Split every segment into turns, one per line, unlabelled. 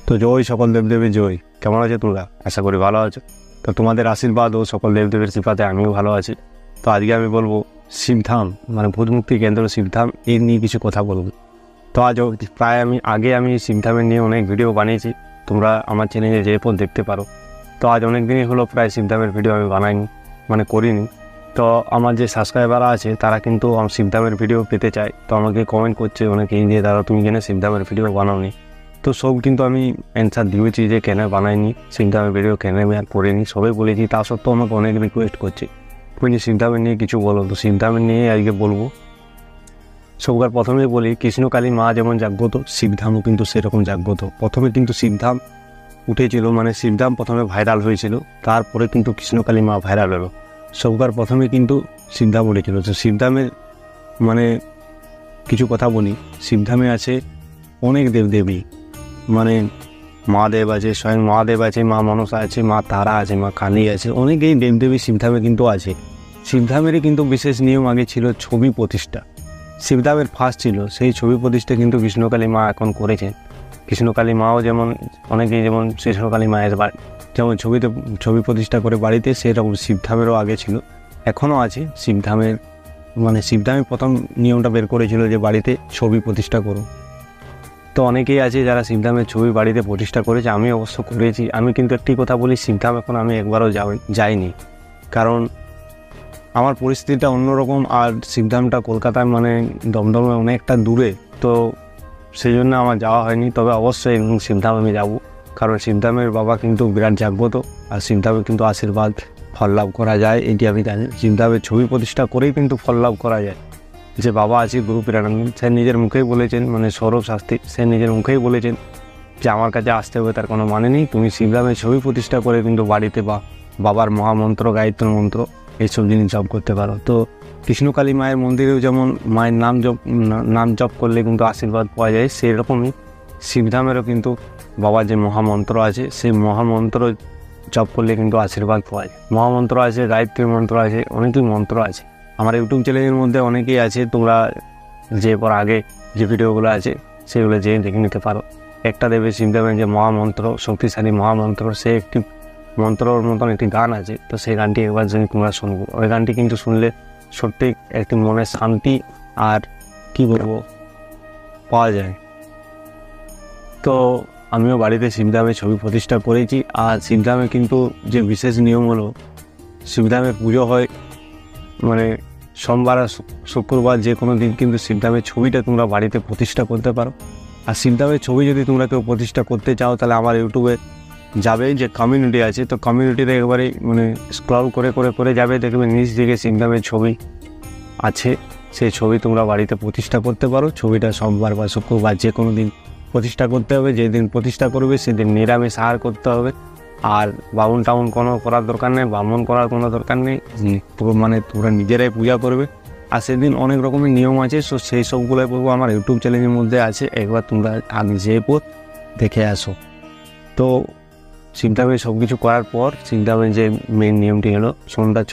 তো জয় সকল দেবদেবী জয়। কেমন আছো তোমরা? আশা করি ভালো আছো। তো তোমাদের আশীর্বাদ ও সকল দেবদেবীর কৃপাতে আমিও ভালো আছি। তো আজকে আমি বলবো শিবধাম, মানে ভূতমুক্তি কেন্দ্র শিবধাম, এর নিয়ে কিছু কথা বলবো। তো আজ প্রায় আমি শিবধামের নিয়ে অনেক ভিডিও বানিয়েছি, তোমরা আমার চ্যানেলে যে পর দেখতে পারো। তো আজ অনেক দিনই হলো প্রায় শিবধামের ভিডিও আমি বানাইনি, মানে করিনি। তো আমার যে সাবস্ক্রাইবাররা আছে তারা কিন্তু শিবধামের ভিডিও পেতে চায়, তো আমাকে কমেন্ট করছে অনেকেই যে দাদা তুমি কেন শিবধামের ভিডিও বানাওনি। তো সব কিন্তু আমি অ্যান্সার দিয়েছি যে কেন বানাইনি, শিবধামের ভিডিও কেন আমি আর করিনি, সবাই বলেছি। তা সত্ত্বেও আমাকে অনেক রিকোয়েস্ট করছে তুমি যে শিবধামের নিয়ে কিছু বলো। তো শিবধামের নিয়ে আজকে বলবো। সবার প্রথমে বলি, কৃষ্ণকালী মা যেমন জাগ্রত, শিবধামও কিন্তু সেরকম জাগ্রত। প্রথমে কিন্তু শিবধাম উঠেছিল, মানে শিবধাম প্রথমে ভাইরাল হয়েছিল, তারপরে কিন্তু কৃষ্ণকালী মা ভাইরাল হলো। সবার প্রথমে কিন্তু শিবধাম উঠেছিল। তো শিবধামের মানে কিছু কথা বলি। শিবধামে আছে অনেক দেবদেবী, মানে মহাদেব আছে, স্বয়ং মহাদেব আছে, মা মনসা আছে, মা তারা আছে, মা কালী আছে, অনেকেই দেবদেবী শিবধামে কিন্তু আছে। শিবধামেরই কিন্তু বিশেষ নিয়ম আগে ছিল ছবি প্রতিষ্ঠা। শিবধামের ফার্স্ট ছিল, সেই ছবি প্রতিষ্ঠা কিন্তু কৃষ্ণকালী মা এখন করেছেন। কৃষ্ণকালী মাও যেমন অনেকেই যেমন কৃষ্ণকালী মায়ের যেমন ছবি প্রতিষ্ঠা করে বাড়িতে, সেরকম শিবধামেরও আগে ছিল, এখনও আছে। শিবধামের মানে শিবধামে প্রথম নিয়মটা বের করেছিল যে বাড়িতে ছবি প্রতিষ্ঠা করো। তো অনেকেই আছে যারা শিবধামের ছবি বাড়িতে প্রতিষ্ঠা করেছে, আমি অবশ্য করেছি। আমি কিন্তু একটি কথা বলি, শিবধাম এখন আমি একবারও যাইনি, কারণ আমার পরিস্থিতিটা অন্যরকম, আর শিবধামটা কলকাতায় মানে দমদমে অনেকটা দূরে, তো সেই জন্য আমার যাওয়া হয়নি। তবে অবশ্যই শিবধাম আমি যাব, কারণ শিবধামের বাবা কিন্তু বিরাট জাগ্রত, আর শিবধামে কিন্তু আশীর্বাদ ফল লাভ করা যায়, এটি আমি জানি। শিবধামের ছবি প্রতিষ্ঠা করেই কিন্তু ফল লাভ করা যায়। যে বাবা আছে গুরু প্রেরানন্দ, সে নিজের মুখেই বলেছেন, মানে সৌরভ শাস্ত্রী, সে নিজের মুখেই বলেছেন যে আমার কাছে আসতে হবে তার কোনো মানে নেই, তুমি শিবধামের ছবি প্রতিষ্ঠা করে কিন্তু বাড়িতে বা বাবার মহামন্ত্র, গায়ত্র মন্ত্র, এইসব জিনিস জপ করতে পারো। তো কৃষ্ণকালী মায়ের মন্দিরেও যেমন মায়ের নাম জপ করলে কিন্তু আশীর্বাদ পাওয়া যায়, সেরকমই শিবধামেরও কিন্তু বাবার যে মহামন্ত্র আছে, সেই মহামন্ত্র জপ করলে কিন্তু আশীর্বাদ পাওয়া যায়। মহামন্ত্র আছে, গায়ত্রী মন্ত্র আছে, অনেকই মন্ত্র আছে। আমার ইউটিউব চ্যানেলের মধ্যে অনেকেই আছে, তোমরা যে পর আগে যে ভিডিওগুলো আছে সেগুলো যেয়ে দেখে নিতে পারো। একটা দেবে শিবধামের যে মহামন্ত্র, শক্তিশালী মহামন্ত্র, সে একটি মন্ত্রর মতন একটি গান আছে, তো সেই গানটি একবার যদি তোমরা শুনবো, ওই গানটি কিন্তু শুনলে সত্যি একটি মনের শান্তি আর কি বলবো পাওয়া যায়। তো আমিও বাড়িতে শিবধামে ছবি প্রতিষ্ঠা করেছি। আর শিবধামে কিন্তু যে বিশেষ নিয়ম হলো, শিবধামে পুজো হয় মানে সোমবার আর শুক্রবার, যে কোনো দিন কিন্তু শিবধামের ছবিটা তোমরা বাড়িতে প্রতিষ্ঠা করতে পারো। আর শিবধামের ছবি যদি তোমরা কেউ প্রতিষ্ঠা করতে চাও, তাহলে আমার ইউটিউবে যাবে, যে কমিউনিটি আছে, তো কমিউনিটিতে একবারে মানে স্ক্রল করে যাবে, দেখবে নিচ দিকে শিবধামের ছবি আছে, সেই ছবি তোমরা বাড়িতে প্রতিষ্ঠা করতে পারো। ছবিটা সোমবার বা শুক্রবার যে কোনো দিন প্রতিষ্ঠা করতে হবে। যেদিন প্রতিষ্ঠা করবে সেদিন নিরামিষ আহার করতে হবে, আর বামুন টাউন কোনো করার দরকার নেই, ব্রাহ্মণ করার কোনো দরকার নেই, মানে তোমরা নিজেরাই পূজা করবে। আর সেদিন অনেক রকমের নিয়ম আছে, সো সেই সবগুলোই বলবো আমার ইউটিউব চ্যানেলের মধ্যে আছে, একবার তোমরা আগে যেয়ে দেখে আসো। তো শিবধামে সব কিছু করার পর শিবধামের যে মেন নিয়মটি হলো সন্ধ্যা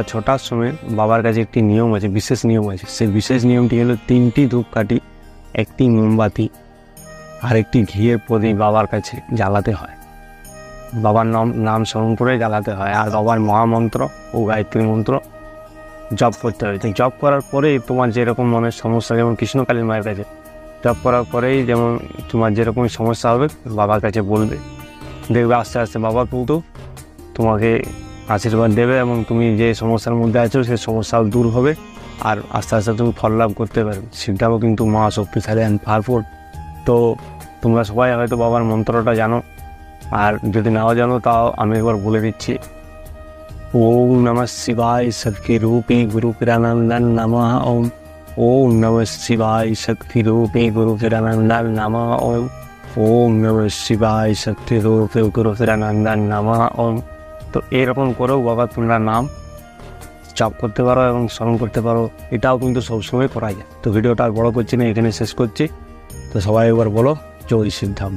6টার সময় বাবার কাছে একটি নিয়ম আছে, বিশেষ নিয়ম আছে। সেই বিশেষ নিয়মটি হলো 3টি ধূপকাঠি, 1টি মোমবাতি আর 1টি ঘিয়ের প্রদীপ বাবার কাছে জ্বালাতে হয়। বাবার নাম স্মরণ করে জ্বালাতে হয়, আর বাবার মহামন্ত্র ও গায়ত্রী মন্ত্র জপ করতে হয়। জপ করার পরেই তোমার যেরকম মনের সমস্যা, যেমন কৃষ্ণকালী মায়ের কাছে জপ করার পরেই যেমন তোমার যেরকম সমস্যা হবে বাবার কাছে বলবে, দেখবে আস্তে আস্তে বাবা কিন্তু তোমাকে আশীর্বাদ দেবে, এবং তুমি যে সমস্যার মধ্যে আছো সেই সমস্যাও দূর হবে, আর আস্তে আস্তে তুমি ফল লাভ করতে পারবে। শিবধামও কিন্তু মা শক্তিশালী অ্যান্ড পাওয়ারফুল। তো তোমরা সবাই হয়তো বাবার মন্ত্রটা জানো, আর যদি নাও জানো তাও আমি একবার বলে দিচ্ছি। ওম নমঃ শিবায় শক্তি রূপে গুরু প্রেরানন্দন নমঃ ওম। ওম নমঃ শিবায় শক্তি রূপে গুরু প্রেরানন্দন নমঃ ওম। ওম নমঃ শিবায় শক্তি রূপে গুরু প্রেরানন্দন নমঃ ওম। তো এরকম করেও বাবা তোমরা নাম জপ করতে পারো এবং স্মরণ করতে পারো, এটাও কিন্তু সবসময় করা যায়। তো ভিডিওটা আর বড় করছি না, এখানে শেষ করছি। তো সবাই একবার বলো জয় শিবধাম।